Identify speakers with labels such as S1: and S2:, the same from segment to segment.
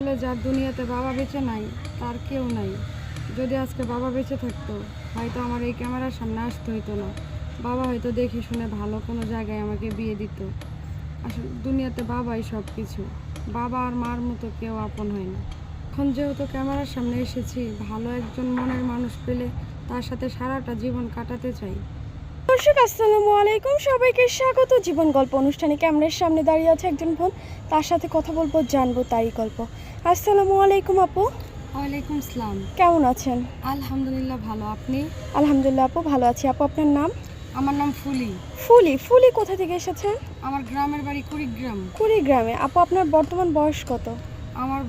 S1: আসলে যার দুনিয়াতে বাবা বেঁচে নাই তার কেউ নাই। যদি আজকে বাবা বেঁচে থাকতো হয়তো আমার এই ক্যামেরার সামনে আসতে হইতো না। বাবা হয়তো দেখে শুনে ভালো কোনো জায়গায় আমাকে বিয়ে দিত। আসলে দুনিয়াতে বাবাই সব কিছু। বাবা আর মার মতো কেউ আপন হয় না। এখন যেহেতু ক্যামেরার সামনে এসেছি, ভালো একজন মনের মানুষ পেলে তার সাথে সারাটা জীবন কাটাতে চাই।
S2: দর্শক আসসালামু আলাইকুম, সবাইকে স্বাগত। জীবন গল্প অনুষ্ঠানে ক্যামেরার সামনে দাঁড়িয়ে আছে একজন বোন, তার সাথে কথা বলবো, জানবো তারই গল্প। আসসালামু আলাইকুম আপু।
S1: ওয়ালাইকুম আসসালাম।
S2: কেমন আছেন?
S1: আলহামদুলিল্লাহ ভালো, আপনি?
S2: আলহামদুলিল্লাহ আপু, ভালো আছি। আপু আপনার নাম?
S1: আমার নাম ফুলি।
S2: ফুলি। ফুলি কোথা থেকে এসেছেন?
S1: আমার গ্রামের বাড়ি কুড়িগ্রাম।
S2: কুড়িগ্রামে। আপু আপনার বর্তমান বয়স কত?
S1: আমার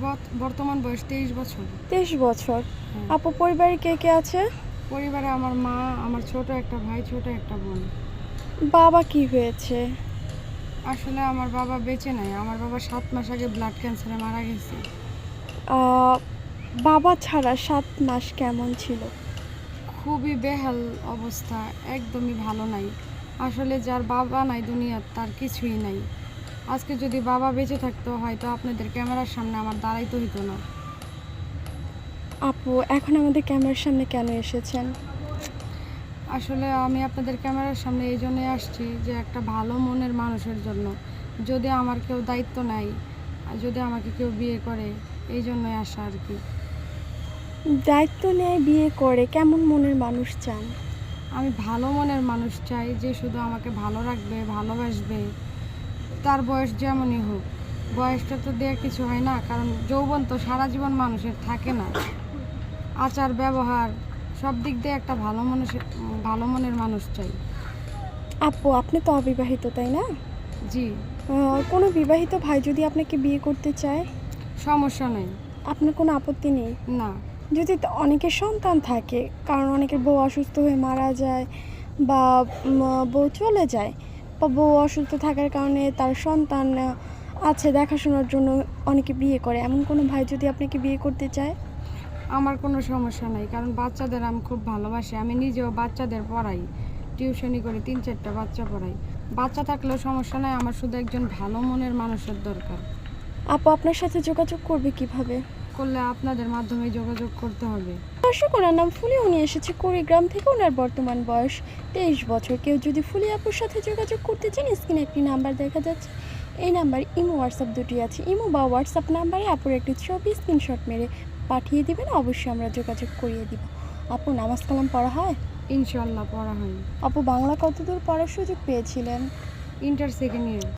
S1: বর্তমান বয়স 23 বছর।
S2: 23 বছর।
S1: হ্যাঁ।
S2: আপু পরিবারে কে কে আছে?
S1: পরিবারে আমার মা, আমার ছোট একটা ভাই, ছোট একটা বোন।
S2: বাবা কি হয়েছে?
S1: আসলে আমার বাবা বেঁচে নাই। আমার বাবা 7 মাস আগে ব্লাড ক্যান্সারে মারা গেছে।
S2: আহ, বাবা ছাড়া 7 মাস কেমন ছিল?
S1: খুবই বেহাল অবস্থা, একদমই ভালো নাই। আসলে যার বাবা নাই দুনিয়ার তার কিছুই নাই। আজকে যদি বাবা বেঁচে থাকতো হয়তো আপনাদের ক্যামেরার সামনে আমার দাঁড়াইতে হইতো না।
S2: আপু এখন আমাদের ক্যামেরার সামনে কেন এসেছেন?
S1: আসলে আমি আপনাদের ক্যামেরার সামনে এই জন্যই আসছি যে একটা ভালো মনের মানুষের জন্য। যদি আমার কেউ দায়িত্ব নেয়, আর যদি আমাকে কেউ বিয়ে করে, এই জন্যই আসা আর কি।
S2: দায়িত্ব নেয়, বিয়ে করে, কেমন মনের মানুষ চান?
S1: আমি ভালো মনের মানুষ চাই যে শুধু আমাকে ভালো রাখবে, ভালোবাসবে। তার বয়স যেমনই হোক, বয়সটা তো দেওয়া কিছু হয় না, কারণ যৌবন তো সারা জীবন মানুষের থাকে না। আচার ব্যবহার সব দিক দিয়ে একটা ভালো মনের মানুষ চাই।
S2: আপু আপনি তো অবিবাহিত, তাই না?
S1: জি।
S2: কোনো বিবাহিত ভাই যদি আপনাকে বিয়ে করতে চায়,
S1: সমস্যা নেই।
S2: আপনার কোনো আপত্তি নেই?
S1: না।
S2: যদি অনেকের সন্তান থাকে, কারণ অনেকের বউ অসুস্থ হয়ে মারা যায়, বা বউ চলে যায়, বা বউ অসুস্থ থাকার কারণে তার সন্তান আছে দেখাশোনার জন্য, অনেকে বিয়ে করে। এমন কোনো ভাই যদি আপনাকে বিয়ে করতে চায়?
S1: আমার কোনো সমস্যা নাই, কারণ বাচ্চাদের আমি খুব ভালোবাসি। আমি নিজেও বাচ্চাদের পড়াই, টিউশনি করে 3-4টা বাচ্চা পড়াই। বাচ্চা থাকলেও সমস্যা নাই, আমার শুধু একজন ভালো মনের মানুষের দরকার।
S2: আপু আপনার সাথে যোগাযোগ করবে কিভাবে?
S1: করলে আপনাদের মাধ্যমে যোগাযোগ করতে হবে।
S2: দর্শক, ওনার নাম ফুলি, উনি এসেছে কুড়িগ্রাম থেকে। ওনার বর্তমান বয়স 23 বছর। কেউ যদি ফুলি আপুর সাথে যোগাযোগ করতে চান, স্ক্রিনে একটি নাম্বার দেখা যাচ্ছে, এই নাম্বার ইমো হোয়াটসঅ্যাপ দুটি আছে। ইমো বা হোয়াটসঅ্যাপ নাম্বারে আপুর একটি ছবি স্ক্রিনশট মেরে পাঠিয়ে দিবেন, অবশ্যই আমরা যোগাযোগ করিয়ে দিব। আপু নামাজ কালাম পড়া হয়?
S1: ইনশাল্লাহ পড়া হয়।
S2: আপু বাংলা কতদূর পড়ার সুযোগ পেয়েছিলেন?
S1: Inter second year.